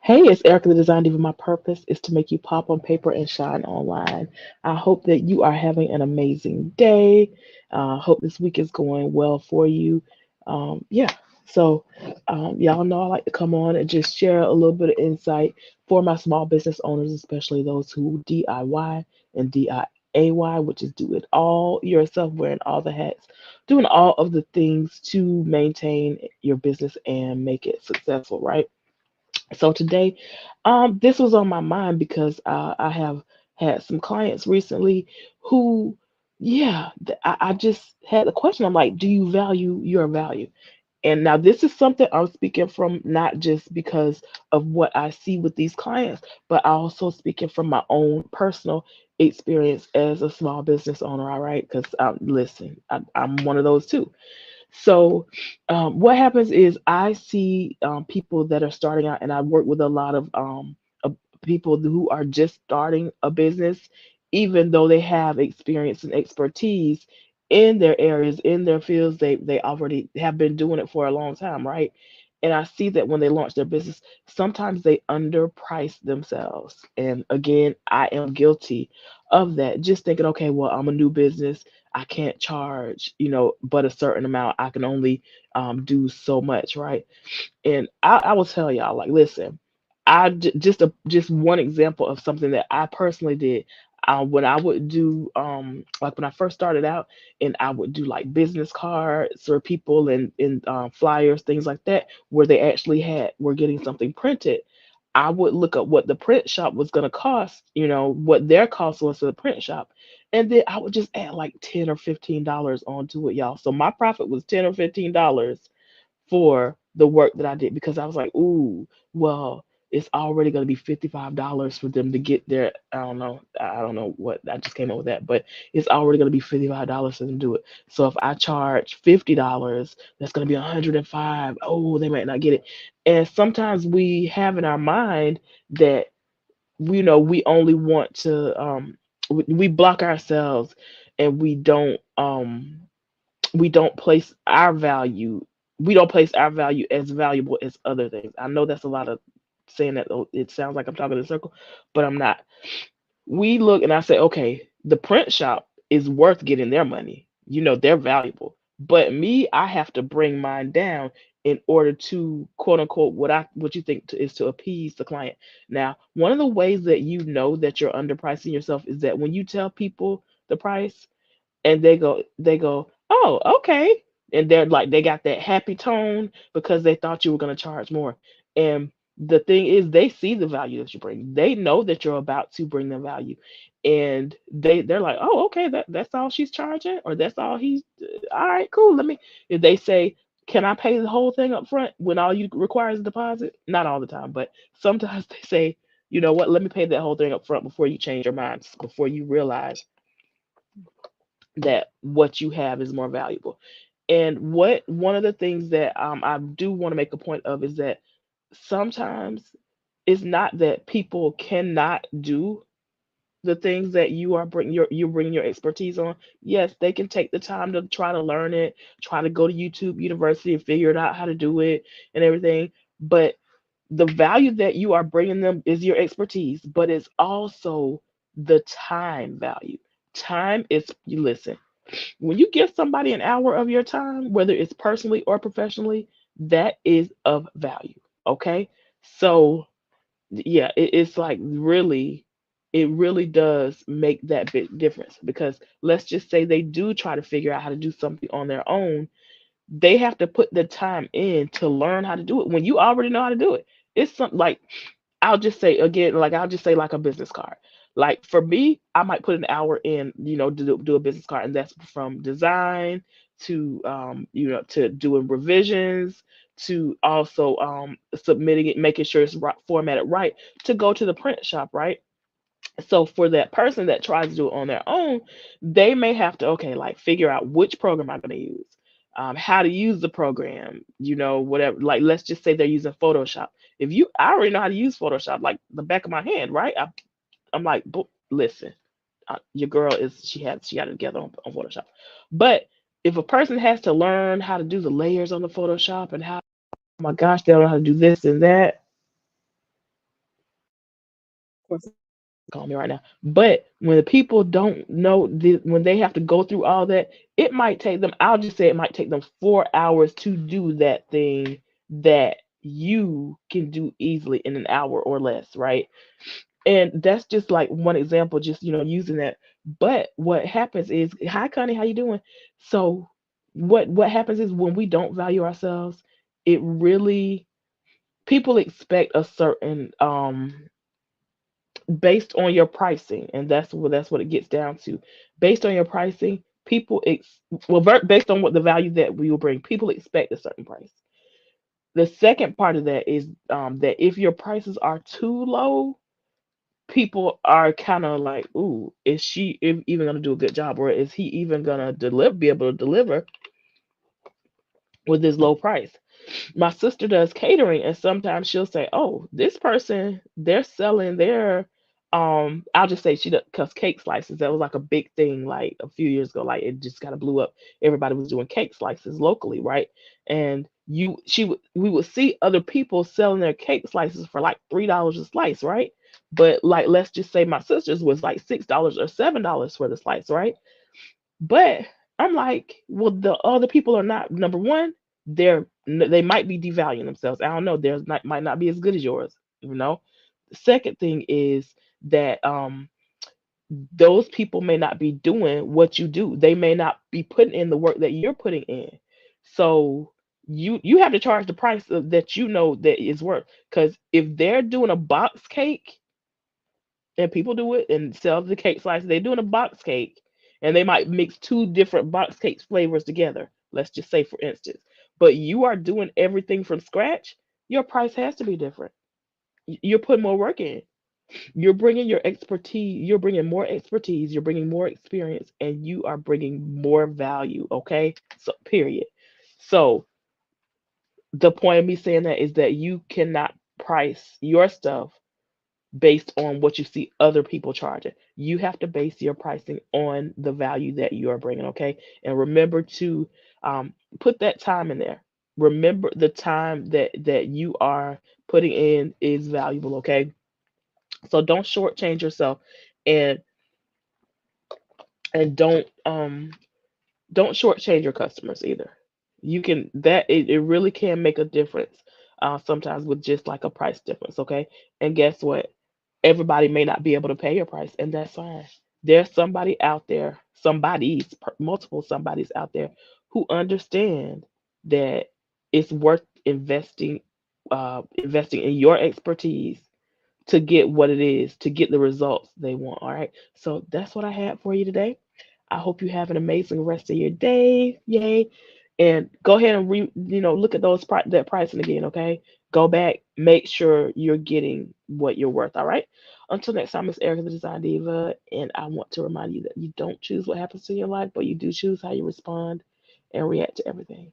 Hey, it's Erica, the Design Diva. My purpose is to make you pop on paper and shine online. I hope that you are having an amazing day. Hope this week is going well for you. Yeah, so y'all know I like to come on and just share a little bit of insight for my small business owners, especially those who DIY and DIY, which is do it all yourself, wearing all the hats, doing all of the things to maintain your business and make it successful, right? So today, this was on my mind because I have had some clients recently who, yeah, I just had a question. I'm like, do you value your value? And now this is something I'm speaking from not just because of what I see with these clients, but I also speaking from my own personal experience as a small business owner. All right, because listen, I'm one of those too. So, what happens is I see people that are starting out, and I work with a lot of people who are just starting a business, even though they have experience and expertise in their areas, in their fields. They already have been doing it for a long time, right? And I see that when they launch their business, sometimes they underprice themselves. And again, I am guilty of that. Just thinking, okay, well, I'm a new business. I can't charge, but a certain amount. I can only do so much, right? And I will tell y'all, like, listen, just one example of something that I personally did. When I would do, like when I first started out, and I would do like business cards for people and flyers, things like that, where they actually were getting something printed. I would look up what the print shop was going to cost, what their cost was to the print shop. And then I would just add like $10 or $15 onto it, y'all. So my profit was $10 or $15 for the work that I did because I was like, ooh, well, it's already going to be $55 for them to get there. I don't know what I just came up with that, but it's already going to be $55 for them to do it. So if I charge $50, that's going to be 105. Oh, they might not get it. And sometimes we have in our mind that we only want to we block ourselves, and we don't place our value we don't place our value as valuable as other things. I know that's a lot of saying that, it sounds like I'm talking in a circle, but I'm not. We look and I say, okay, the print shop is worth getting their money. They're valuable. But me, I have to bring mine down in order to quote unquote what you think is to appease the client. Now, one of the ways that you know that you're underpricing yourself is that when you tell people the price, and they go, oh, okay, and they're like, they got that happy tone because they thought you were going to charge more. And the thing is, they see the value that you bring. They know that you're about to bring them value, and they're like, oh, okay, that's all she's charging, or that's all he's. All right, cool. Let me. If they say, can I pay the whole thing up front when all you require is a deposit? Not all the time, but sometimes they say, you know what, let me pay that whole thing up front before you change your minds, before you realize that what you have is more valuable. And what one of the things that I do want to make a point of is that sometimes it's not that people cannot do the things that you bring your expertise on. Yes, they can take the time to try to learn it, try to go to YouTube University and figure it out how to do it and everything. But the value that you are bringing them is your expertise, but it's also the time value. Time is, you listen, when you give somebody an hour of your time, whether it's personally or professionally, that is of value. Okay. So, yeah, it's like really, it really does make that big difference because let's just say they do try to figure out how to do something on their own. They have to put the time in to learn how to do it when you already know how to do it. It's something like, I'll just say again, like I'll just say like a business card. Like for me, I might put an hour in, to do a business card, and that's from design to to doing revisions to also submitting it, making sure it's right, formatted right to go to the print shop, right? So for that person that tries to do it on their own, they may have to, okay, like figure out which program I'm going to use, how to use the program, whatever. Like let's just say they're using Photoshop. I already know how to use Photoshop like the back of my hand, right? I'm like, listen, your girl she had it together on Photoshop. But if a person has to learn how to do the layers on the Photoshop and how, oh my gosh, they don't know how to do this and that, Of course, call me right now. But when the people don't know when they have to go through all that, it might take them, I'll just say it might take them 4 hours to do that thing that you can do easily in an hour or less, right? And that's just like one example, just using that. But what happens is, hi Connie, how you doing? So what happens is when we don't value ourselves, it really, people expect a certain based on your pricing, and that's what it gets down to. Based on your pricing, based on what the value that we will bring, people expect a certain price. The second part of that is that if your prices are too low, people are kind of like, ooh, is she even gonna do a good job, or is he even gonna be able to deliver with this low price? My sister does catering, and sometimes she'll say, "Oh, this person, they're selling their I'll just say she does, cuz cake slices. That was like a big thing like a few years ago, like it just kind of blew up. Everybody was doing cake slices locally, right? And we would see other people selling their cake slices for like $3 a slice, right? But like let's just say my sister's was like $6 or $7 for the slice, right? But I'm like, well, the other people are not, number one, they might be devaluing themselves. I don't know. Theirs might not be as good as yours, you know. The second thing is that those people may not be doing what you do. They may not be putting in the work that you're putting in. So you have to charge the price that you know that is worth. Because if they're doing a box cake, and people do it and sell the cake slices. They're doing a box cake, and they might mix two different box cake flavors together. Let's just say, for instance, but you are doing everything from scratch. Your price has to be different. You're putting more work in. You're bringing your expertise. You're bringing more expertise. You're bringing more experience, and you are bringing more value. Okay, so period. So the point of me saying that is that you cannot price your stuff based on what you see other people charging. You have to base your pricing on the value that you are bringing, okay? And remember to put that time in there. Remember the time that you are putting in is valuable, okay? So don't shortchange yourself, and and don't shortchange your customers either. You can that it really can make a difference sometimes with just like a price difference, okay? And guess what? Everybody may not be able to pay your price, and that's fine. There's somebody out there, multiple somebodies out there who understand that it's worth investing in your expertise to get what it is, to get the results they want. All right. So that's what I had for you today. I hope you have an amazing rest of your day. Yay. And go ahead and look at that pricing again, okay? Go back, make sure you're getting what you're worth, all right? Until next time, it's Erica the Design Diva, and I want to remind you that you don't choose what happens in your life, but you do choose how you respond and react to everything.